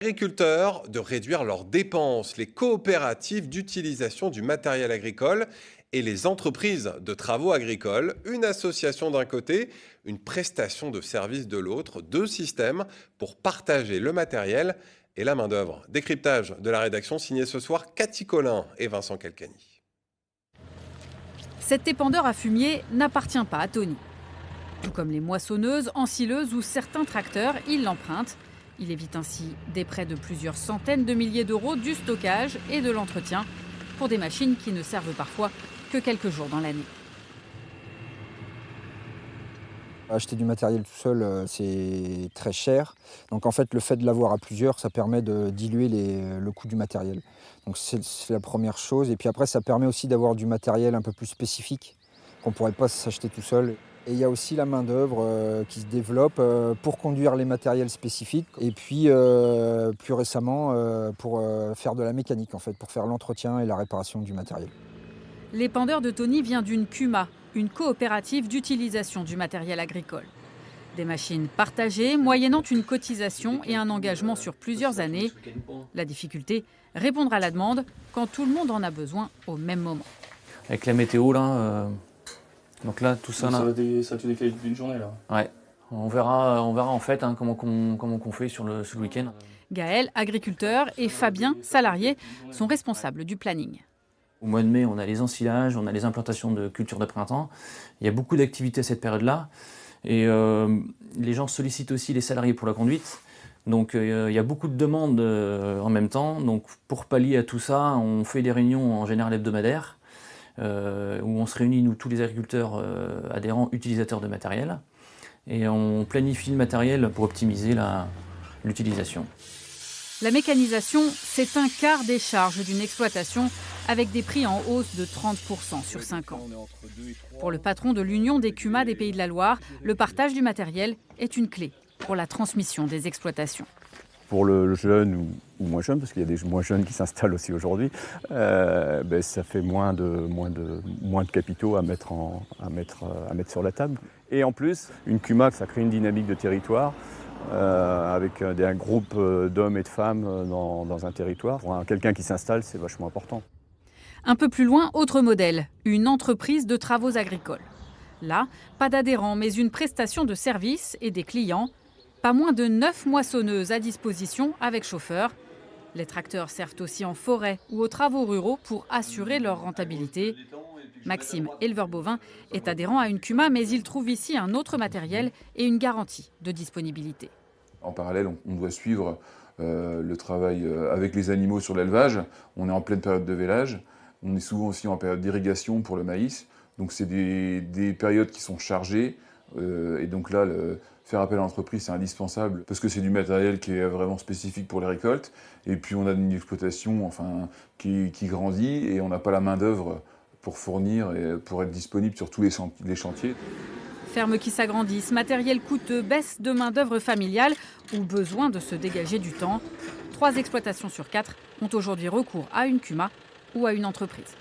Agriculteurs de réduire leurs dépenses, les coopératives d'utilisation du matériel agricole et les entreprises de travaux agricoles, une association d'un côté, une prestation de service de l'autre, deux systèmes pour partager le matériel et la main-d'œuvre. Décryptage de la rédaction signé ce soir Cathy Collin et Vincent Calcani. Cet épandeur à fumier n'appartient pas à Tony. Tout comme les moissonneuses, ensileuses ou certains tracteurs, il l'emprunte. Il évite ainsi des prêts de plusieurs centaines de milliers d'euros, du stockage et de l'entretien pour des machines qui ne servent parfois que quelques jours dans l'année. Acheter du matériel tout seul, c'est très cher. Donc en fait, le fait de l'avoir à plusieurs, ça permet de diluer le coût du matériel. Donc c'est la première chose. Et puis après, ça permet aussi d'avoir du matériel un peu plus spécifique qu'on ne pourrait pas s'acheter tout seul. Et il y a aussi la main-d'œuvre qui se développe pour conduire les matériels spécifiques. Et puis plus récemment, pour faire de la mécanique, en fait, pour faire l'entretien et la réparation du matériel. L'épandeur de Tony vient d'une CUMA, une coopérative d'utilisation du matériel agricole. Des machines partagées, moyennant une cotisation et un engagement sur plusieurs années. La difficulté, répondre à la demande quand tout le monde en a besoin au même moment. Avec la météo, là, donc là, tout ça, là. Ça te décale d'une journée, là. Ouais, on verra en fait comment qu'on fait sur le week-end. Gaël, agriculteur, et Fabien, salarié, sont responsables du planning. Au mois de mai, on a les ensilages, on a les implantations de cultures de printemps. Il y a beaucoup d'activités à cette période-là. Et les gens sollicitent aussi les salariés pour la conduite. Donc il y a beaucoup de demandes en même temps. Donc pour pallier à tout ça, on fait des réunions en général hebdomadaires où on se réunit, nous, tous les agriculteurs adhérents, utilisateurs de matériel. Et on planifie le matériel pour optimiser l'utilisation. La mécanisation, c'est un quart des charges d'une exploitation avec des prix en hausse de 30% sur 5 ans. Pour le patron de l'Union des CUMA des Pays de la Loire, le partage du matériel est une clé pour la transmission des exploitations. Pour le jeune ou moins jeune, parce qu'il y a des moins jeunes qui s'installent aussi aujourd'hui, ça fait moins de capitaux à mettre sur la table. Et en plus, une CUMA, ça crée une dynamique de territoire avec un groupe d'hommes et de femmes dans un territoire. Pour quelqu'un qui s'installe, c'est vachement important. Un peu plus loin, autre modèle, une entreprise de travaux agricoles. Là, pas d'adhérents, mais une prestation de services et des clients. Pas moins de 9 moissonneuses à disposition avec chauffeur. Les tracteurs servent aussi en forêt ou aux travaux ruraux pour assurer leur rentabilité. Maxime, éleveur bovin, est adhérent à une CUMA, mais il trouve ici un autre matériel et une garantie de disponibilité. En parallèle, on doit suivre le travail avec les animaux sur l'élevage. On est en pleine période de vélage. On est souvent aussi en période d'irrigation pour le maïs. Donc c'est des périodes qui sont chargées. Et donc là, faire appel à l'entreprise, c'est indispensable parce que c'est du matériel qui est vraiment spécifique pour les récoltes. Et puis on a une exploitation qui grandit et on n'a pas la main-d'œuvre pour fournir et pour être disponible sur tous les chantiers. Fermes qui s'agrandissent, matériel coûteux, baisse de main-d'œuvre familiale ou besoin de se dégager du temps. 3 exploitations sur 4 ont aujourd'hui recours à une CUMA ou à une entreprise.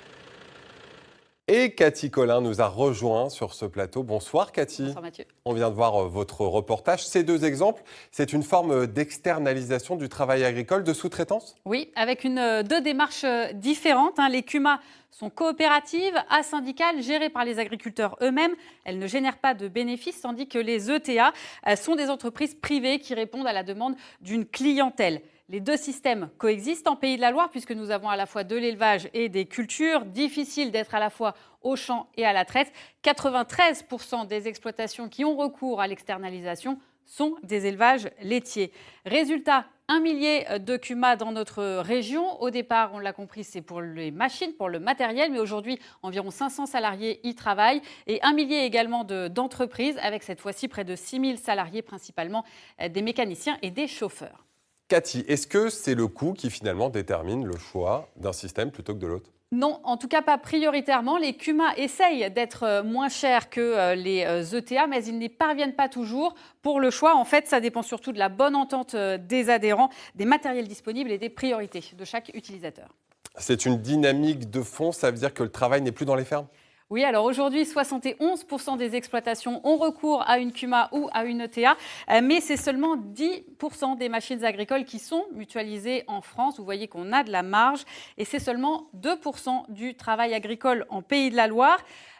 Et Cathy Collin nous a rejoint sur ce plateau. Bonsoir Cathy. Bonsoir Mathieu. On vient de voir votre reportage. Ces deux exemples, c'est une forme d'externalisation du travail agricole, de sous-traitance ? Oui, avec deux démarches différentes. Les CUMA sont coopératives, asyndicales, gérées par les agriculteurs eux-mêmes. Elles ne génèrent pas de bénéfices, tandis que les ETA sont des entreprises privées qui répondent à la demande d'une clientèle. Les deux systèmes coexistent en Pays de la Loire puisque nous avons à la fois de l'élevage et des cultures. Difficile d'être à la fois au champ et à la traite. 93% des exploitations qui ont recours à l'externalisation sont des élevages laitiers. Résultat, 1 millier de CUMA dans notre région. Au départ, on l'a compris, c'est pour les machines, pour le matériel, mais aujourd'hui, environ 500 salariés y travaillent et 1 millier également d'entreprises, avec cette fois-ci près de 6000 salariés, principalement des mécaniciens et des chauffeurs. Cathy, est-ce que c'est le coût qui finalement détermine le choix d'un système plutôt que de l'autre ? Non, en tout cas pas prioritairement. Les CUMA essayent d'être moins chers que les ETA, mais ils n'y parviennent pas toujours. Pour le choix, en fait, ça dépend surtout de la bonne entente des adhérents, des matériels disponibles et des priorités de chaque utilisateur. C'est une dynamique de fond, ça veut dire que le travail n'est plus dans les fermes ? Oui, alors aujourd'hui, 71% des exploitations ont recours à une CUMA ou à une ETA, mais c'est seulement 10% des machines agricoles qui sont mutualisées en France. Vous voyez qu'on a de la marge et c'est seulement 2% du travail agricole en Pays de la Loire.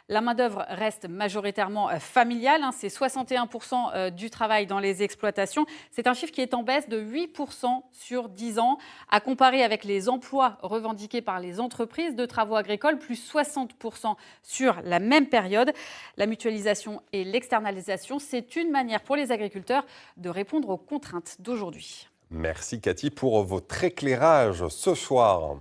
La main-d'œuvre reste majoritairement familiale, c'est 61% du travail dans les exploitations. C'est un chiffre qui est en baisse de 8% sur 10 ans, à comparer avec les emplois revendiqués par les entreprises de travaux agricoles, plus 60% sur la même période. La mutualisation et l'externalisation, c'est une manière pour les agriculteurs de répondre aux contraintes d'aujourd'hui. Merci Cathy pour votre éclairage ce soir.